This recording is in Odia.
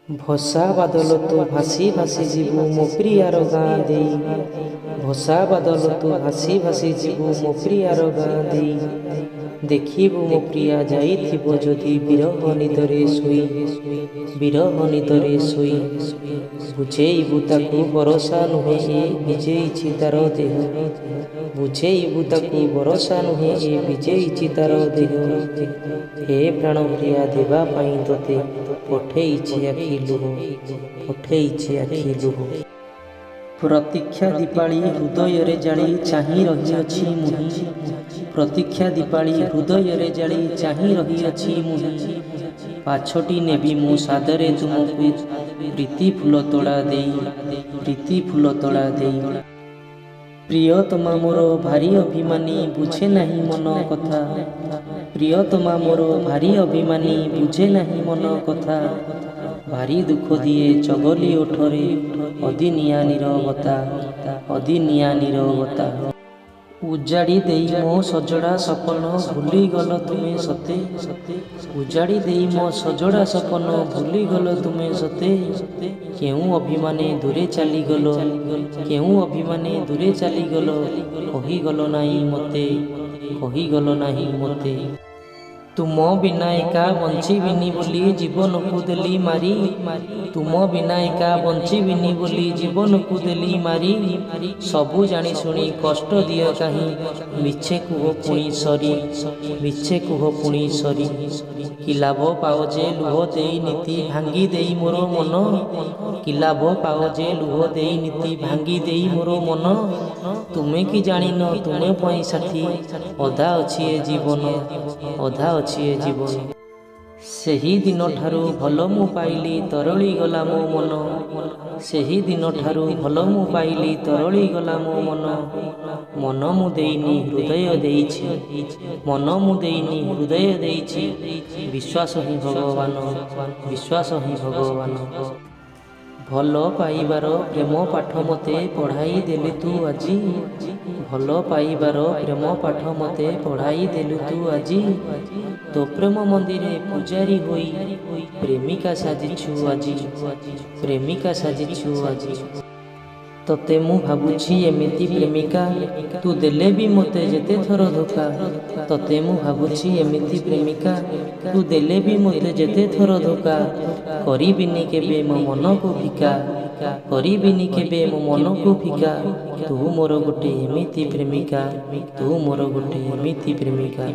ଭସା ବାଦଲ ତୁ ଭାସି ଭାସି ଯିବୁ ମୋ ପ୍ରିୟାର ଗାଁ ଦେଇ। ଭସା ବାଦଲ ତୁ ଭାସି ଭାସି ଯିବୁ ମୋ ପ୍ରିୟାର ଗାଁ ଦେଇ। ଦେଖିବୁ ମୋ ପ୍ରିୟା ଯାଇଥିବ ଯଦି ବିରହ ନିଦରେ ଶୋଇ। ବିରହ ନିଦରେ ଶୋଇ ବୁଝେଇବୁ ତାକୁ ବରଷା ନୁହେଁ ଏ ଭିଜେଇଛି ତାର ଦେହ। ବୁଝେଇବୁ ତାକୁ ବରଷା ନୁହେଁ ଏ ଭିଜେଇଛି ତାର ଦେହ। ହେ ପ୍ରାଣ ପ୍ରିୟା ଦେବା ପାଇଁ ତୋତେ ପଠେଇଛି ଆଖି ଲୁହ। ପଠେଇଛି ଆଖି ଲୁହ। ପ୍ରତୀକ୍ଷା ଦୀପାଳି ହୃଦୟରେ ଜାଳି ଚାହିଁ ରହିଅଛି ମୁହିଁ। ପ୍ରତୀକ୍ଷା ଦୀପାଳି ହୃଦୟରେ ଜାଳି ଚାହିଁ ରହିଅଛି ମୁହିଁ। ପାଛୋଟି ନେବି ମୁଁ ସାଦରେ ତୁମକୁ ପ୍ରୀତି ଫୁଲ ତୋଡ଼ା ଦେଇ। ପ୍ରୀତି ଫୁଲ ତୋଡ଼ା ଦେଇ। ପ୍ରିୟତମା ମୋର ଭାରି ଅଭିମାନୀ ବୁଝେ ନାହିଁ ମନ କଥା। ପ୍ରିୟତମା ମୋର ଭାରି ଅଭିମାନୀ ବୁଝେ ନାହିଁ ମନ କଥା। ଭାରି ଦୁଃଖ ଦିଏ ଚଗଲି ଓଠରେ ଅଦିନିଆ ନୀରବତା। ଅଦିନିଆ ନୀରବତା। ଉଜାଡ଼ି ଦେଇ ମୋ ସଜଡ଼ା ସପନ ଭୁଲିଗଲ ତୁମେ ସତେ। ଉଜାଡ଼ି ଦେଇ ମୋ ସଜଡ଼ା ସପନ ଭୁଲିଗଲ ତୁମେ ସତେ। କେଉଁ ଅଭିମାନେ ଦୂରେ ଚାଲିଗଲ। କେଉଁ ଅଭିମାନେ ଦୂରେ ଚାଲିଗଲ। କହିଗଲ ନାହିଁ ମୋତେ। କହିଗଲ ନାହିଁ ମୋତେ। ତୁମ ବିନା ଏକା ବଞ୍ଚିବିନି ବୋଲି ଜୀବନକୁ ଦେଲି ମାରି। ତୁମ ବିନା ଏକା ବଞ୍ଚିବିନି ବୋଲି ଜୀବନକୁ ଦେଲି ମାରି। ସବୁ ଜାଣି ଶୁଣି କଷ୍ଟ ଦିଅ କାହିଁ ମିଛେ କୁହ ପୁଣି ସରି। ମିଛେ କୁହ ପୁଣି ସରି। କି ଲାଭ ପାଅ ଯେ ଲୁହ ଦେଇ ନୀତି ଭାଙ୍ଗି ଦେଇ ମୋର ମନ। କି ଲାଭ ପାଅ ଯେ ଲୁହ ଦେଇ ନୀତି ଭାଙ୍ଗି ଦେଇ ମୋର ମନ। ତୁମେ କି ଜାଣିନ ତୁମେ ପାଇଁ ସାଥୀ ଅଧା ଅଛି ଏ ଜୀବନ। ଅଧା ଅଛି ଏ ଜୀବନ। ସେହି ଦିନଠାରୁ ଭଲ ମୁଁ ପାଇଲି ତରଳି ଗଲା ମୋ ମନ। ସେହି ଦିନଠାରୁ ଭଲ ମୁଁ ପାଇଲି ତରଳି ଗଲା ମୋ ମନ। ମନ ମୁଁ ଦେଇନି ହୃଦୟ ଦେଇଛି। ମନ ମୁଁ ଦେଇନି ହୃଦୟ ଦେଇଛି। ବିଶ୍ୱାସ ହିଁ ଭଗବାନ। ବିଶ୍ୱାସ ହିଁ ଭଗବାନ। ଭଲ ପାଇବାର ପ୍ରେମ ପାଠ ମୋତେ ପଢ଼ାଇ ଦେଲୁ ତୁ ଆଜି। ଭଲ ପାଇବାର ପ୍ରେମ ପାଠ ମୋତେ ପଢ଼ାଇ ଦେଲୁ ତୁ ଆଜି। ତୋ ପ୍ରେମ ମନ୍ଦିରେ ପୂଜାରୀ ହୋଇ ପ୍ରେମିକା ସାଜିଛୁ ଆଜି। ପ୍ରେମିକା ସାଜିଛୁ ଆଜି। ତତେ ମୁଁ ଭାବୁଛି ଏମିତି ପ୍ରେମିକା ତୁ ଦେଲେ ବି ମୋତେ ଯେତେ ଥର ଧୋକା। ତତେ ମୁଁ ଭାବୁଛି ଏମିତି ପ୍ରେମିକା ତୁ ଦେଲେ ବି ମୋତେ ଯେତେ ଥର ଧୋକା। କରିବିନି କେବେ ମୋ ମନକୁ ଫିକା। କରିବିନି କେବେ ମୋ ମନକୁ ଫିକା। ତୁ ମୋର ଗୋଟେ ଏମିତି ପ୍ରେମିକା। ତୁ ମୋର ଗୋଟେ ଏମିତି ପ୍ରେମିକା।